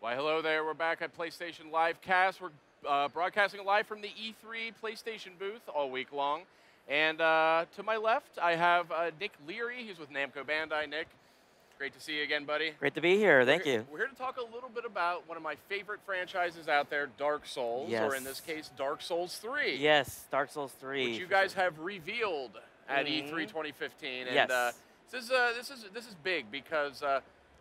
Why, hello there. We're back at PlayStation Livecast. We're broadcasting live from the E3 PlayStation booth all week long. And to my left, I have Nick Leary. He's with Namco Bandai. Nick, great to see you again, buddy. Great to be here. Thank you. We're here to talk a little bit about one of my favorite franchises out there, Dark Souls, Yes. or in this case, Dark Souls 3. Yes, Dark Souls 3. Which you guys have revealed at E3 2015. And Yes. this is big because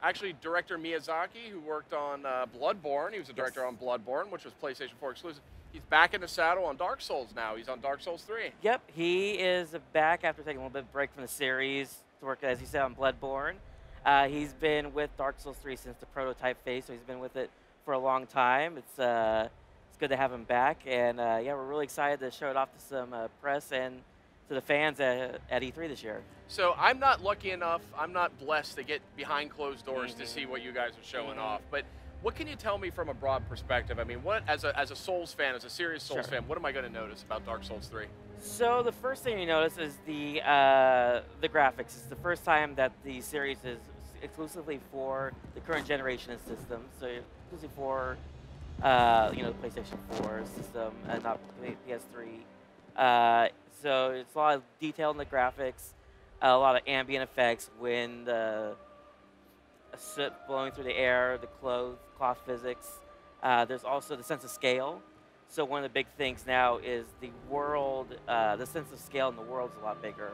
actually, director Miyazaki, who worked on Bloodborne, he was a director on Bloodborne, which was PlayStation 4 exclusive. He's back in the saddle on Dark Souls now. He's on Dark Souls 3. Yep, he is back after taking a little bit of break from the series to work, as you said, on Bloodborne. He's been with Dark Souls 3 since the prototype phase, so he's been with it for a long time. It's good to have him back, and yeah, we're really excited to show it off to some press and to the fans at E3 this year. So I'm not lucky enough, I'm not blessed to get behind closed doors to see what you guys are showing off. But what can you tell me from a broad perspective? I mean, what as a Souls fan, as a serious Souls fan, what am I going to notice about Dark Souls 3? So the first thing you notice is the graphics. It's the first time that the series is exclusively for the current generation of systems. So exclusively for the PlayStation 4 system and not PS3. So it's a lot of detail in the graphics, a lot of ambient effects, wind, soot blowing through the air, the cloth physics. There's also the sense of scale. So one of the big things now is the world, the sense of scale in the world is a lot bigger.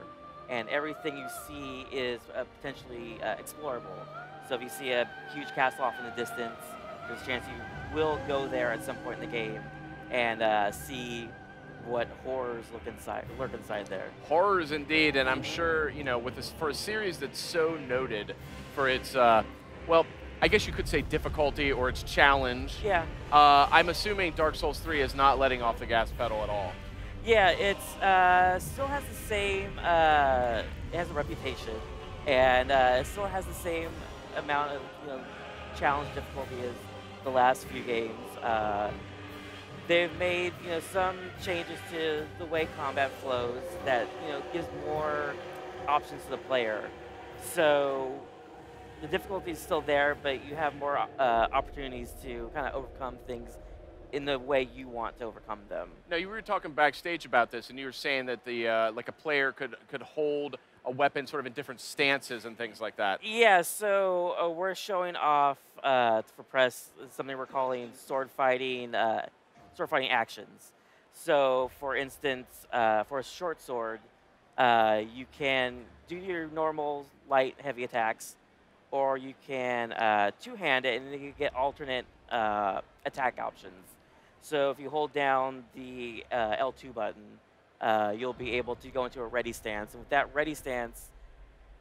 And everything you see is potentially explorable. So if you see a huge castle off in the distance, there's a chance you will go there at some point in the game and see what horrors lurk inside there. Horrors indeed, and I'm sure, with this, for a series that's so noted for its, well, I guess you could say difficulty or its challenge. Yeah. I'm assuming Dark Souls 3 is not letting off the gas pedal at all. Yeah, it's still has the same, it has a reputation, and it still has the same amount of challenge difficulty as the last few games. They've made some changes to the way combat flows that gives more options to the player. So the difficulty is still there, but you have more opportunities to kind of overcome things in the way you want to overcome them. Now, you were talking backstage about this, and you were saying that the like a player could hold a weapon sort of in different stances and things like that. Yeah, so we're showing off for press something we're calling sword fighting actions. So, for instance, for a short sword, you can do your normal light, heavy attacks, or you can two-hand it, and then you get alternate attack options. So, if you hold down the L2 button, you'll be able to go into a ready stance. And with that ready stance,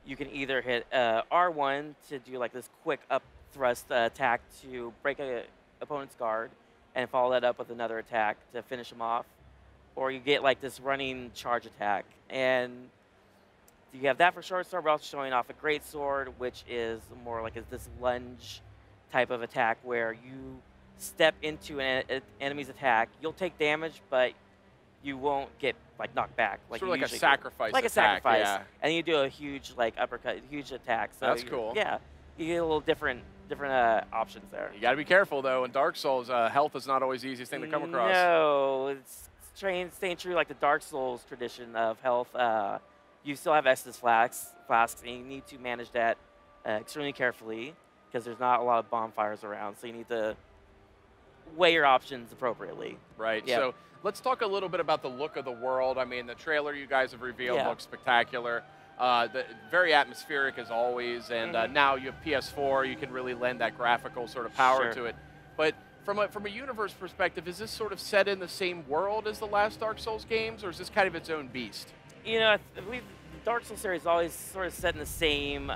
you can either hit R1 to do like this quick up thrust attack to break an opponent's guard, and follow that up with another attack to finish them off. Or you get like this running charge attack. And you have that for short sword. We're also showing off a great sword, which is more like this lunge type of attack where you step into an enemy's attack. You'll take damage, but you won't get like knocked back. Like sort of like a sacrifice attack. Like a sacrifice. Yeah. And you do a huge like uppercut, huge attack. So that's cool. Yeah, you get a little different options there. You got to be careful though. In Dark Souls, health is not always the easiest thing to come across. No, it's staying true like the Dark Souls tradition of health. You still have Estus flasks, and you need to manage that extremely carefully because there's not a lot of bonfires around. So you need to weigh your options appropriately. Right. Yep. So let's talk a little bit about the look of the world. I mean, the trailer you guys have revealed looks spectacular. Very atmospheric as always, and now you have PS4. You can really lend that graphical sort of power to it. But from a universe perspective, is this sort of set in the same world as the last Dark Souls games, or is this kind of its own beast? I believe the Dark Souls series is always sort of set in the same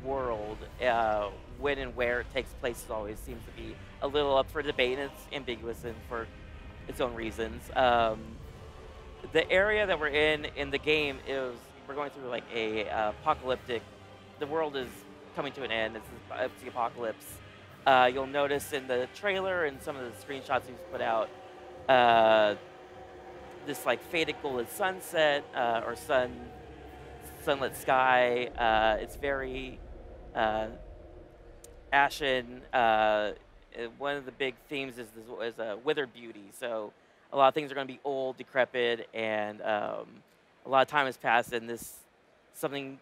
world. When and where it takes place always seems to be a little up for debate, and it's ambiguous and for its own reasons. The area that we're in the game is we're going through like a apocalyptic. The world is coming to an end. It's the apocalypse. You'll notice in the trailer and some of the screenshots we've put out, this like faded golden sunset or sunlit sky. It's very Ashen, one of the big themes is withered beauty. So a lot of things are going to be old, decrepit, and a lot of time has passed, and something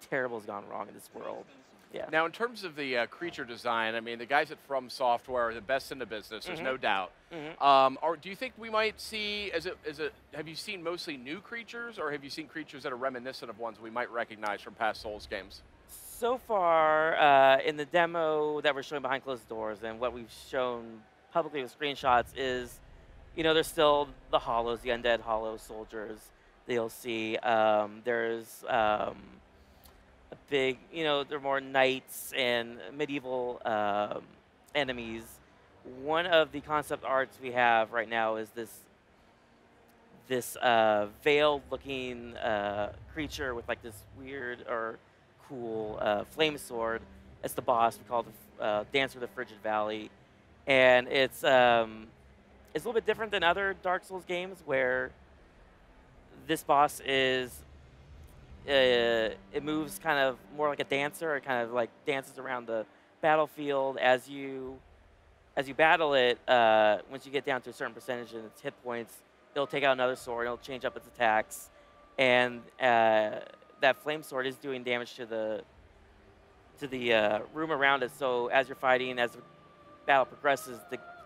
terrible has gone wrong in this world. Yeah. Now, in terms of the creature design, I mean, the guys at From Software are the best in the business. There's no doubt. Or do you think we might see? Have you seen mostly new creatures, or have you seen creatures that are reminiscent of ones we might recognize from past Souls games? So far, in the demo that we're showing behind closed doors, and what we've shown publicly with screenshots is, there's still the hollows, the undead hollow soldiers that you'll see. There's a big, there are more knights and medieval enemies. One of the concept arts we have right now is this veiled-looking creature with like this weird or cool flame sword. It's the boss. We call it the Dancer of the Frigid Valley, and it's a little bit different than other Dark Souls games where this boss is. It moves kind of more like a dancer. It kind of like dances around the battlefield as you battle it. Once you get down to a certain percentage in its hit points, it'll take out another sword. It'll change up its attacks, and that flame sword is doing damage to the room around it. So as you're fighting, as the battle progresses,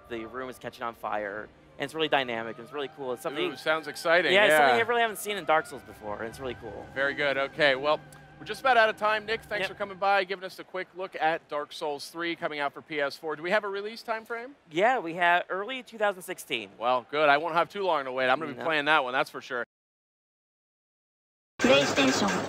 the room is catching on fire. And it's really dynamic, and it's really cool. It's something. Ooh, sounds exciting. Yeah, it's something I really haven't seen in Dark Souls before, and it's really cool. Very good. Okay, well, we're just about out of time. Nick, thanks for coming by, giving us a quick look at Dark Souls 3 coming out for PS4. Do we have a release time frame? Yeah, we have early 2016. Well, good. I won't have too long to wait. I'm going to be playing that one, that's for sure. PlayStation